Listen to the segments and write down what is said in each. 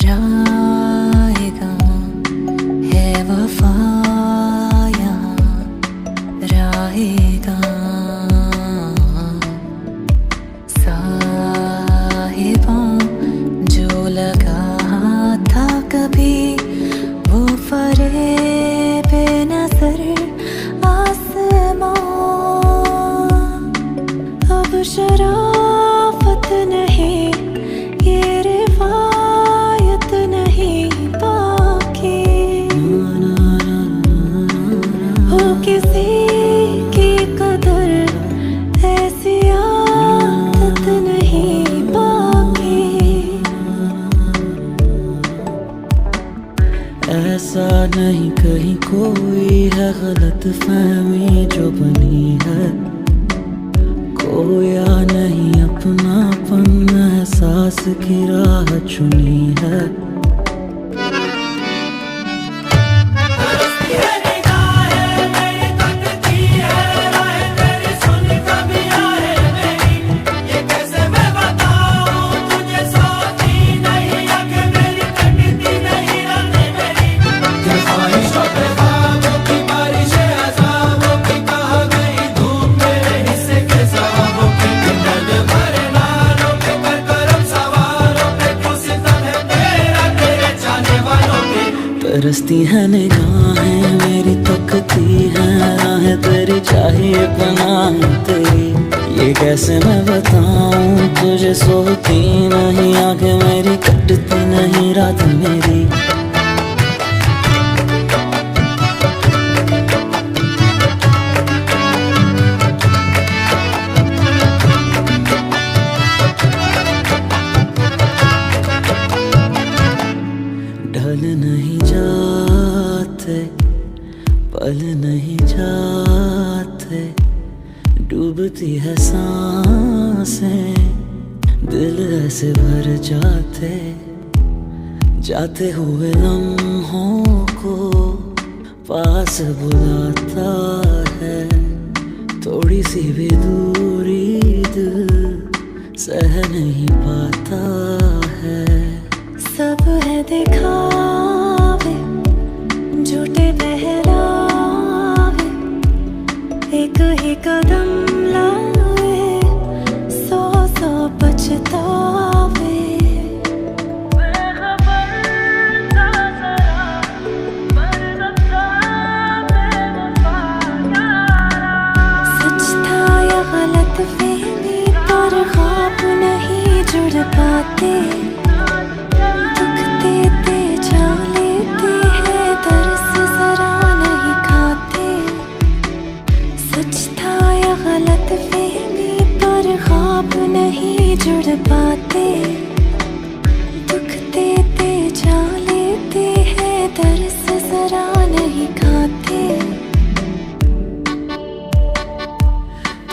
राहेगा है वफा यहाँ राहेगा साहिबा जो लगा था कभी वो फरेब नजर आसमां अब शराफत नहीं ये रिवायत नहीं बाकी हो किसी की कदर ऐसी आदत नहीं बाकी ऐसा नहीं कहीं कोई है गलत फहमी जो बनी है खोया नहीं अपनापन एहसास की राह चुनी है तरसती है निगाहें मेरी तकती है राहें तेरी चाहिए पनाह तेरी ये कैसे मैं बताऊं तुझे सोती नहीं आंखें मेरी कटती नहीं रात मेरी ढल नहीं जाते पल नहीं जाते डूबती है सांसें दिल ऐसे भर जाते जाते हुए लम्हों को पास बुलाता है थोड़ी सी भी दूरी दिल सह नहीं पाता है सब है दिखावे झूठे बहलावे एक ही कदम लाए सौ सौ पछतावे सच था या गलत फहमी पर ख्वाब नहीं जुड़ पाते नहीं जुड़ पाते दुख देते जा लेते हैं दर्द जरा नहीं खाते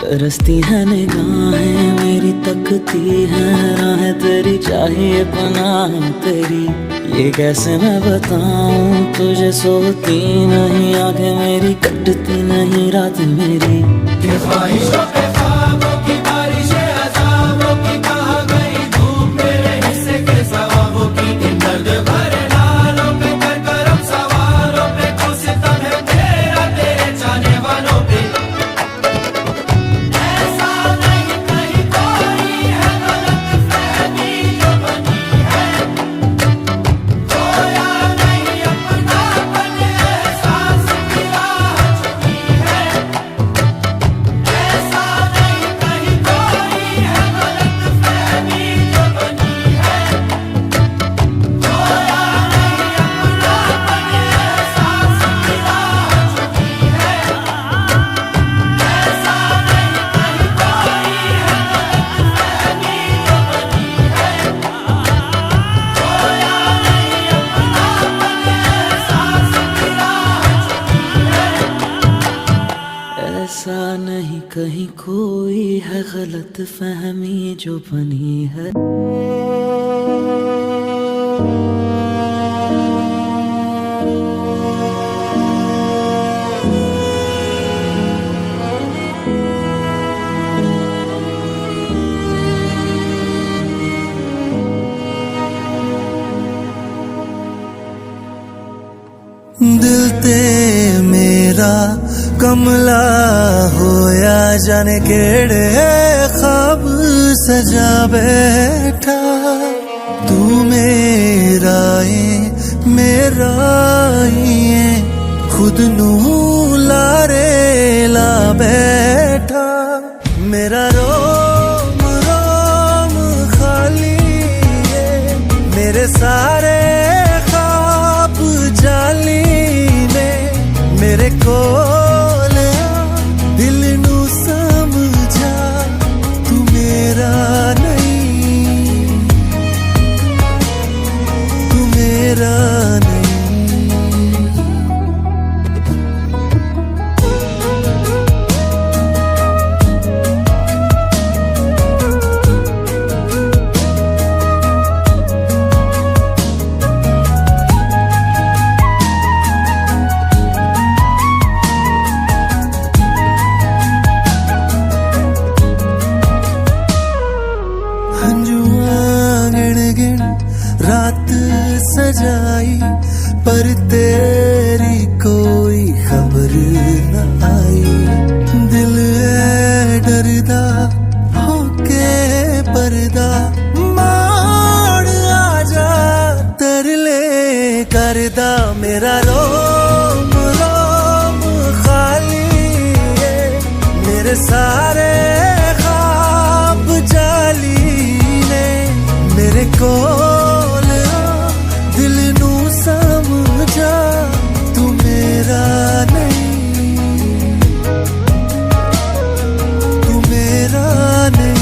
तरसती है निगाहें मेरी तकती है राहें तेरी चाहिए पनाह तेरी ये कैसे मैं बताऊं तुझे सोती नहीं आंखें मेरी कटती नहीं रात मेरी ऐसा नहीं कहीं कोई है गलत फहमी जो बनी है कमला होया जाने केड़े ख्वाब सजा बैठा तू मेरा ही है खुद नू लारे ला बैठा मेरा रोम रोम खाली है मेरे सारे ख्वाब जाली ने मेरे को दिल नू समझा तू मेरा नहीं तू मेरा नहीं रात सजाई पर तेरी कोई खबर न आई दिल है डरदा होके पर्दा मार आजा तरले करदा मेरा रोम रोम खाली है मेरे सारे ख्वाब जाली ने मेरे को दिल नू समझा तू मेरा नहीं तू मेरा नहीं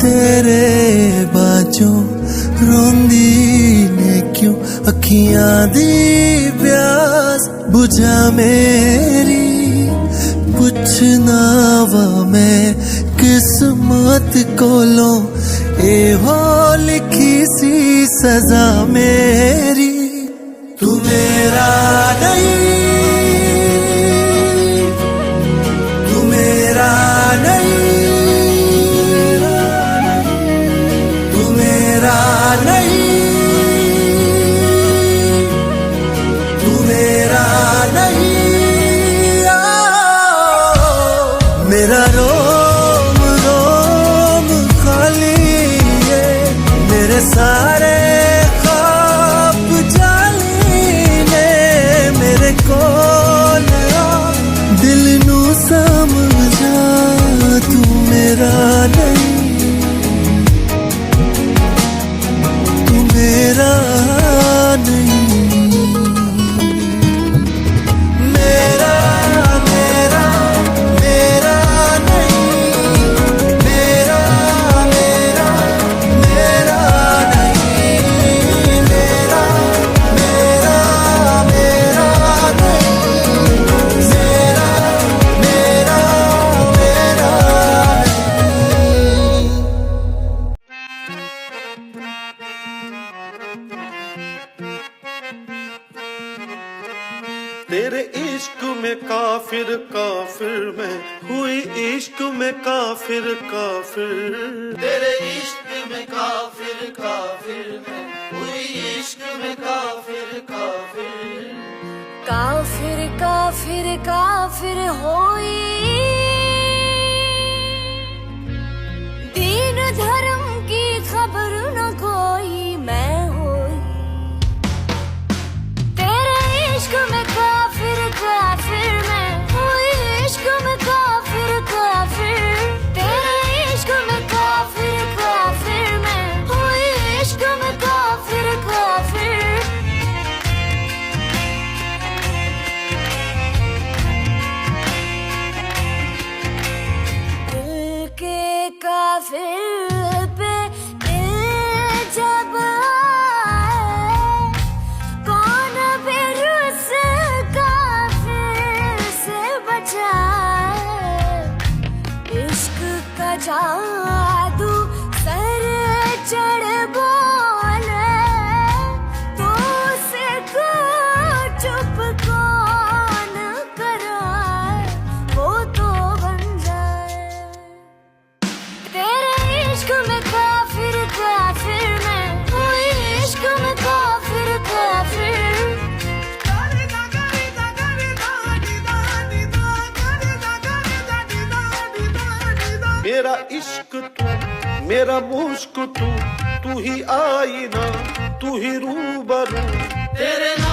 तेरे बाजों रोंदी ने क्यों अखियां दी प्यास बुझा मेरी पुछना वा मैं किस्मत कोलों ए हो लिखी सी सजा मेरी तू मेरा नहीं तू मेरा नहीं मेरा रोम रोम खाली है मेरे सारे ख्वाब जाली ने मेरे को दिल नू समझा तू मेरा नहीं तू मेरा नहीं तेरे इश्क में काफिर काफिर मैं हुई इश्क में काफिर काफिर तेरे इश्क में काफिर काफिर मैं हुई इश्क में काफिर काफिर काफिर काफिर काफिर होई दीन धर्म की खबर न कोई मैं होई तेरे इश्क में काफिर काफिर मैं हुई इश्क में काफिर काफिर तेरे इश्क में काफिर काफिर मैं हुई इश्क में काफिर काफिर मेरा मुश्क तू ही आईना, तू ही रूबरू। तेरे नाम